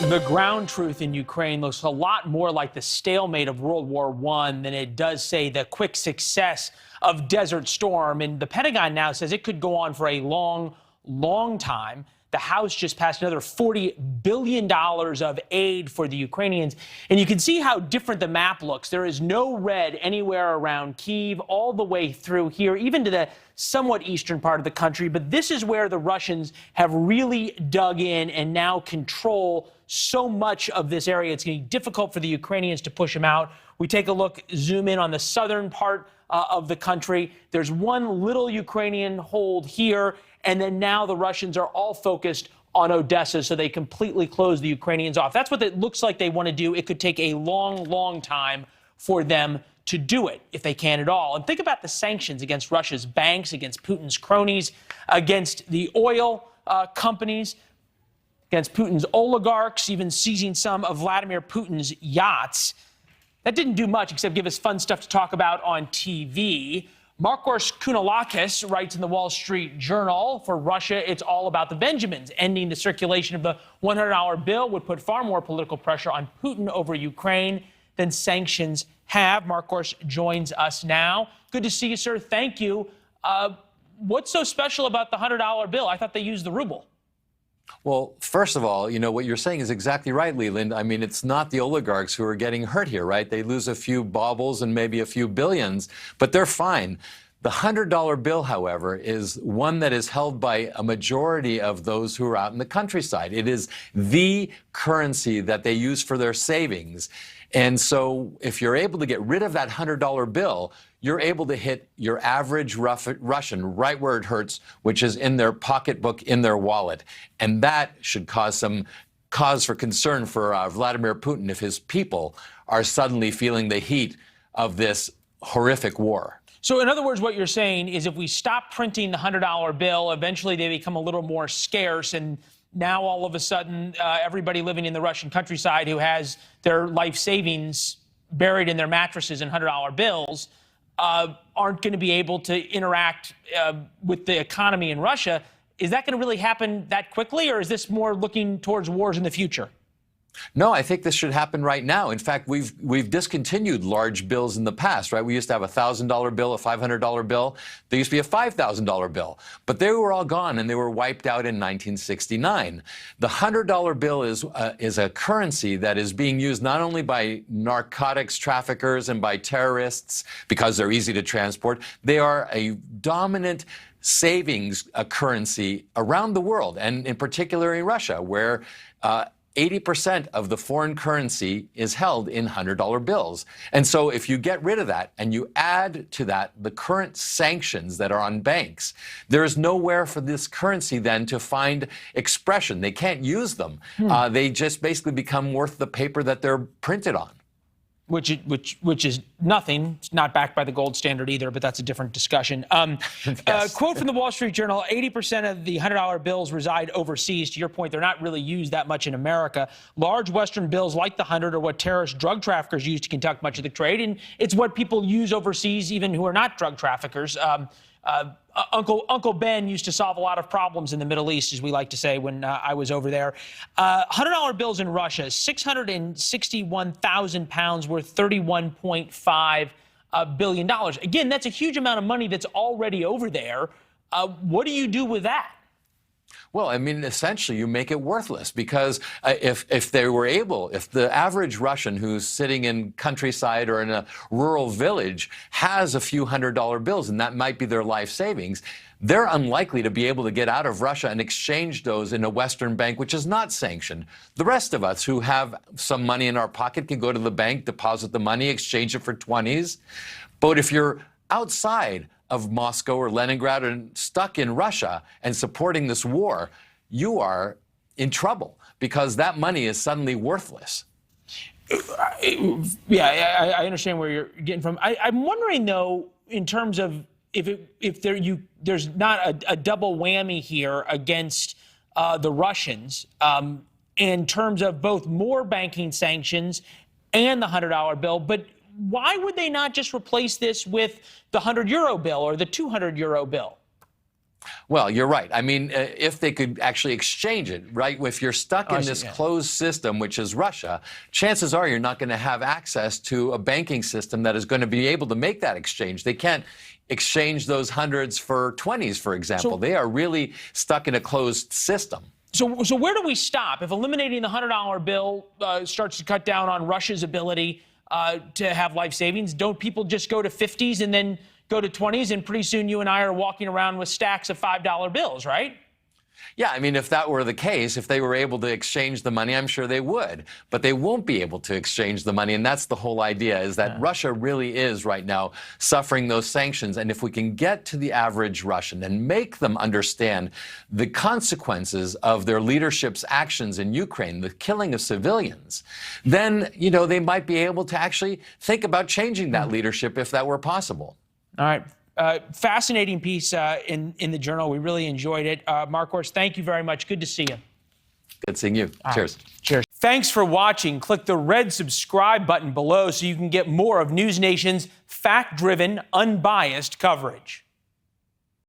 The ground truth in Ukraine looks a lot more like the stalemate of World War I than it does, say, the quick success of Desert Storm. And the Pentagon now says it could go on for a long, long time. The House just passed another $40 billion of aid for the Ukrainians. And you can see how different the map looks. There is no red anywhere around Kyiv, all the way through here, even to the somewhat eastern part of the country. But this is where the Russians have really dug in and now control so much of this area. It's going to be difficult for the Ukrainians to push them out. We take a look, zoom in on the southern part of the country. There's one little Ukrainian hold here. And then now the Russians are all focused on Odessa, so they completely close the Ukrainians off. That's what it looks like they want to do. It could take a long, long time for them to do it, if they can at all. And think about the sanctions against Russia's banks, against Putin's cronies, against the oil companies, against Putin's oligarchs, even seizing some of Vladimir Putin's yachts. That didn't do much except give us fun stuff to talk about on TV. Marcos Kounalakis writes in the Wall Street Journal, for Russia, it's all about the Benjamins. Ending the circulation of the $100 bill would put far more political pressure on Putin over Ukraine than sanctions have. Marcos joins us now. Good to see you, sir. Thank you. What's so special about the $100 bill? I thought they used the ruble. Well, first of all, what you're saying is exactly right, Leland. I mean, it's not the oligarchs who are getting hurt here, right? They lose a few baubles and maybe a few billions, but they're fine. The $100 bill, however, is one that is held by a majority of those who are out in the countryside. It is the currency that they use for their savings. And so if you're able to get rid of that $100 bill, you're able to hit your average Russian right where it hurts, which is in their pocketbook, in their wallet. And that should cause some cause for concern for Vladimir Putin if his people are suddenly feeling the heat of this horrific war. So in other words, what you're saying is if we stop printing the $100 bill, eventually they become a little more scarce, and now all of a sudden everybody living in the Russian countryside who has their life savings buried in their mattresses in $100 bills aren't going to be able to interact with the economy in Russia. Is that going to really happen that quickly, or is this more looking towards wars in the future? No, I think this should happen right now. In fact, we've discontinued large bills in the past, right? We used to have a $1,000 bill, a $500 bill. There used to be a $5,000 bill, but they were all gone and they were wiped out in 1969. The $100 bill is a currency that is being used not only by narcotics traffickers and by terrorists because they're easy to transport. They are a dominant savings currency around the world, and in particular in Russia, where 80% of the foreign currency is held in $100 bills. And so if you get rid of that and you add to that the current sanctions that are on banks, there is nowhere for this currency then to find expression. They can't use them. They just basically become worth the paper that they're printed on. Which is nothing. It's not backed by the gold standard either, but that's a different discussion. Yes. Quote from the Wall Street Journal, 80% of the $100 bills reside overseas. To your point, they're not really used that much in America. Large Western bills like the 100 are what terrorist drug traffickers use to conduct much of the trade, and it's what people use overseas, even who are not drug traffickers. Uncle Ben used to solve a lot of problems in the Middle East, as we like to say, when I was over there. $100 bills in Russia, 661,000 pounds worth $31.5 billion. Again, that's a huge amount of money that's already over there. What do you do with that? Well, I mean, essentially, you make it worthless because if the average Russian who's sitting in countryside or in a rural village has a few $100 bills, and that might be their life savings, they're unlikely to be able to get out of Russia and exchange those in a Western bank, which is not sanctioned. The rest of us who have some money in our pocket can go to the bank, deposit the money, exchange it for 20s. But if you're outside of Moscow or Leningrad and stuck in Russia and supporting this war, you are in trouble because that money is suddenly worthless. Yeah, I understand where you're getting from. I'm wondering, though, in terms of if there's not a double whammy here against the Russians in terms of both more banking sanctions and the $100 bill, but why would they not just replace this with the €100 bill or the €200 bill? Well, you're right. I mean, if they could actually exchange it, right? If you're stuck in this closed system, which is Russia, chances are you're not going to have access to a banking system that is going to be able to make that exchange. They can't exchange those hundreds for 20s, for example. They are really stuck in a closed system. So where do we stop? If eliminating the $100 bill starts to cut down on Russia's ability to have life savings, don't people just go to 50s and then go to 20s, and pretty soon you and I are walking around with stacks of $5 bills, right? Yeah, I mean, if that were the case, if they were able to exchange the money, I'm sure they would. But they won't be able to exchange the money, and that's the whole idea, is that Russia really is right now suffering those sanctions. And if we can get to the average Russian and make them understand the consequences of their leadership's actions in Ukraine, the killing of civilians, then, you know, they might be able to actually think about changing that leadership if that were possible. All right. Fascinating piece in the Journal. We really enjoyed it. Mark Horst, thank you very much. Good to see you. Good seeing you. Cheers. Cheers. Thanks for watching. Click the red subscribe button below so you can get more of NewsNation's fact-driven, unbiased coverage.